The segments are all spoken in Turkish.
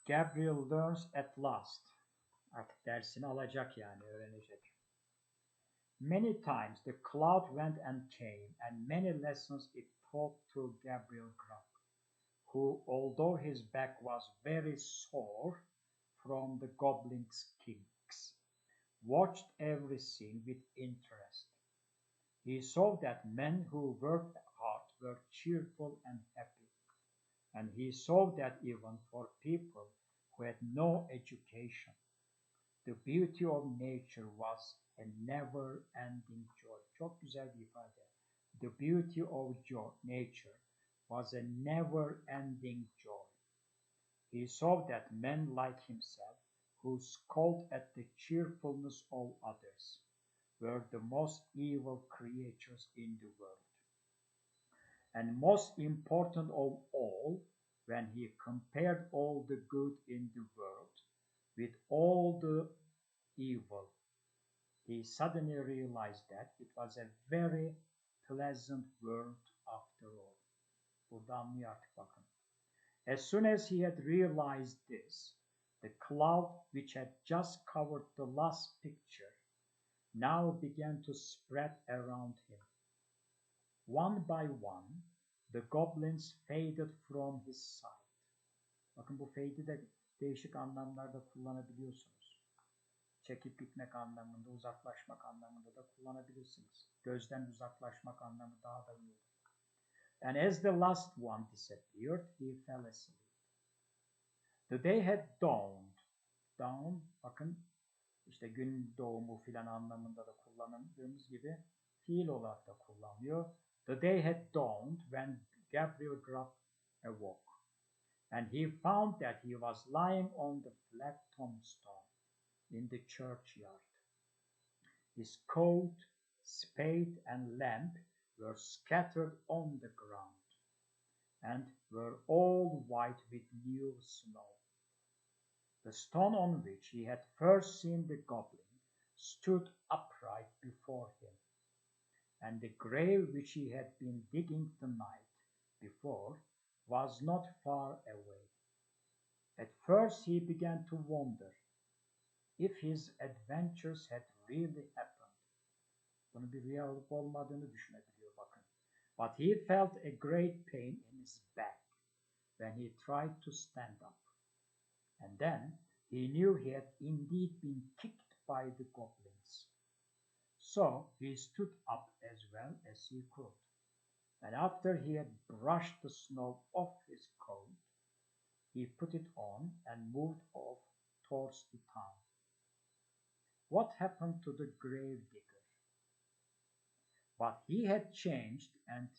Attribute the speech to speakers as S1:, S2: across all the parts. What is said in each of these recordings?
S1: Gabriel learns at last. Artık dersini alacak yani öğrenecek. Many times the cloud went and came, and many lessons it taught to Gabriel Grubb, who, although his back was very sore from the goblin's kicks, watched every scene with interest. He saw that men who worked hard were cheerful and happy, and he saw that even for people who had no education, the beauty of nature was a never-ending joy. Çok güzel bir ifade. The beauty of nature was a never-ending joy. He saw that men like himself, who scoffed at the cheerfulness of others, were the most evil creatures in the world. And most important of all, when he compared all the good in the world with all the evil, he suddenly realized that it was a very pleasant world after all. Burada anlıyor artık bakın. As soon as he had realized this, the cloud which had just covered the last picture now began to spread around him. One by one, the goblins faded from his sight. Bakın bu fade'i de değişik anlamlarda kullanabiliyorsunuz. Çekip gitmek anlamında, uzaklaşmak anlamında da kullanabilirsiniz. Gözden uzaklaşmak anlamı daha da iyi olur. And as the last one disappeared, he fell asleep. The day had dawned. Dawn, bakın işte gün doğumu filan anlamında da kullandığımız gibi fiil olarak da kullanılıyor. The day had dawned when Gabriel Grubb awoke, and he found that he was lying on the flat tombstone in the churchyard. His coat, spade, and lamp were scattered on the ground, and were all white with new snow. The stone on which he had first seen the goblin stood upright before him, and the grave which he had been digging the night before was not far away. At first he began to wonder if his adventures had really happened. Bunu bir rüya olup olmadığını düşünebiliyor bakın. But he felt a great pain in his back when he tried to stand up. And then he knew he had indeed been kicked by the goblins. So he stood up as well as he could, and after he had brushed the snow off his coat, he put it on and moved off towards the town. What happened to the grave digger? But he had changed, and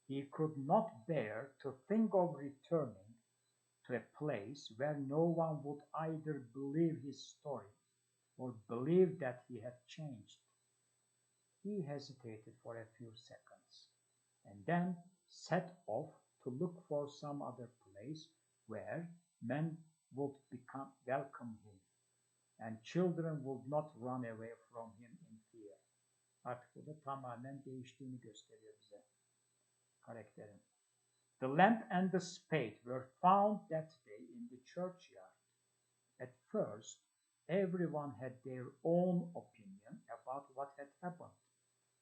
S1: he could not bear to think of returning to a place where no one would either believe his story or believe that he had changed. He hesitated for a few seconds, and then set off to look for some other place where men would welcome him, and children would not run away from him in fear. Artık burada tamamen değiştiğini gösteriyor bize karakterin. The lamp and the spade were found that day in the churchyard. At first, everyone had their own opinion about what had happened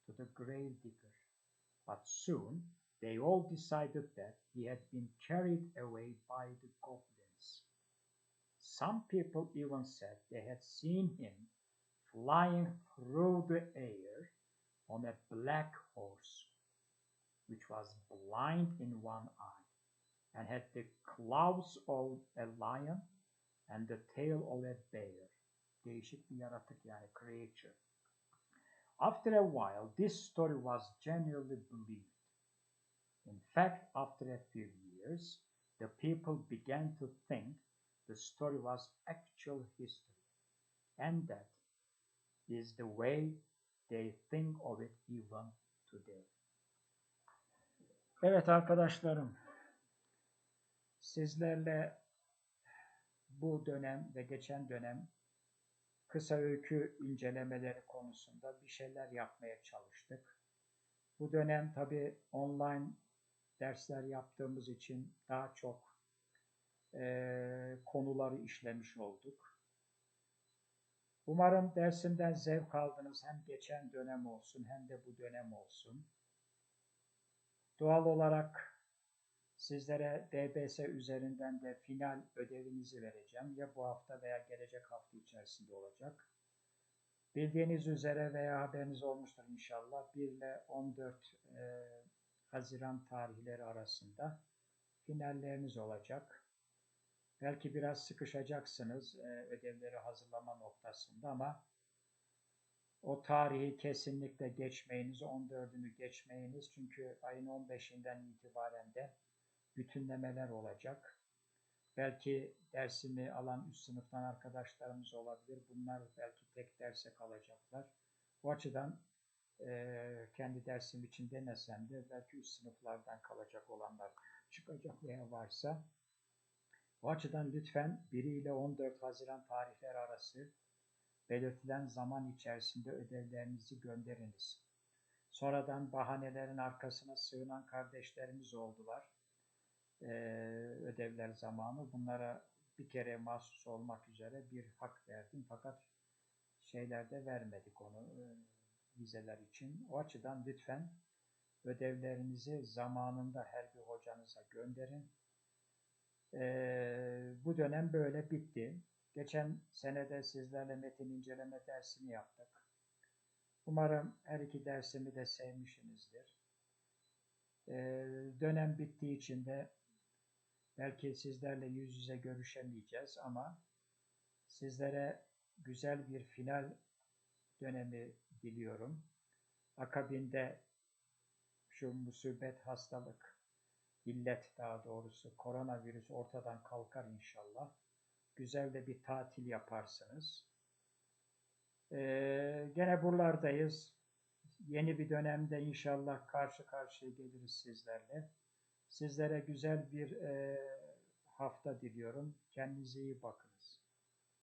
S1: to the grave digger, but soon they all decided that he had been carried away by the goblins. Some people even said they had seen him flying through the air on a black horse, which was blind in one eye, and had the claws of a lion and the tail of a bear. Değişik bir yaratık yani, creature. After a while, this story was generally believed. In fact, after a few years, the people began to think the story was actual history, and that is the way they think of it even today. Evet arkadaşlarım, sizlerle bu dönem ve geçen dönem kısa öykü incelemeleri konusunda bir şeyler yapmaya çalıştık. Bu dönem tabii online dersler yaptığımız için daha çok konuları işlemiş olduk. Umarım dersimden zevk aldınız. Hem geçen dönem olsun hem de bu dönem olsun. Doğal olarak sizlere DBS üzerinden de final ödevinizi vereceğim. Ya bu hafta veya gelecek hafta içerisinde olacak. Bildiğiniz üzere veya haberiniz olmuştur inşallah 1 ile 14 Haziran tarihleri arasında finalleriniz olacak. Belki biraz sıkışacaksınız ödevleri hazırlama noktasında ama o tarihi kesinlikle geçmeyiniz, 14'ünü geçmeyiniz. Çünkü ayın 15'inden itibaren de bütünlemeler olacak. Belki dersimi alan üst sınıftan arkadaşlarımız olabilir. Bunlar belki tek derse kalacaklar. Bu açıdan kendi dersim için denesem de belki üst sınıflardan kalacak olanlar çıkacak veya varsa. Bu açıdan lütfen 1 ile 14 Haziran tarihleri arası belirtilen zaman içerisinde ödevlerinizi gönderiniz. Sonradan bahanelerin arkasına sığınan kardeşlerimiz oldular. Ödevler zamanı. Bunlara bir kere mahsus olmak üzere bir hak verdim. Fakat şeylerde vermedik onu vizeler için. O açıdan lütfen ödevlerinizi zamanında her bir hocanıza gönderin. Bu dönem böyle bitti. Geçen senede sizlerle metin inceleme dersini yaptık. Umarım her iki dersimi de sevmişsinizdir. Dönem bittiği için de belki sizlerle yüz yüze görüşemeyeceğiz ama sizlere güzel bir final dönemi diliyorum. Akabinde şu musibet hastalık, illet daha doğrusu koronavirüs ortadan kalkar inşallah. Güzel de bir tatil yaparsınız. Gene buralardayız. Yeni bir dönemde inşallah karşı karşıya geliriz sizlerle. Sizlere güzel bir hafta diliyorum. Kendinize iyi bakın.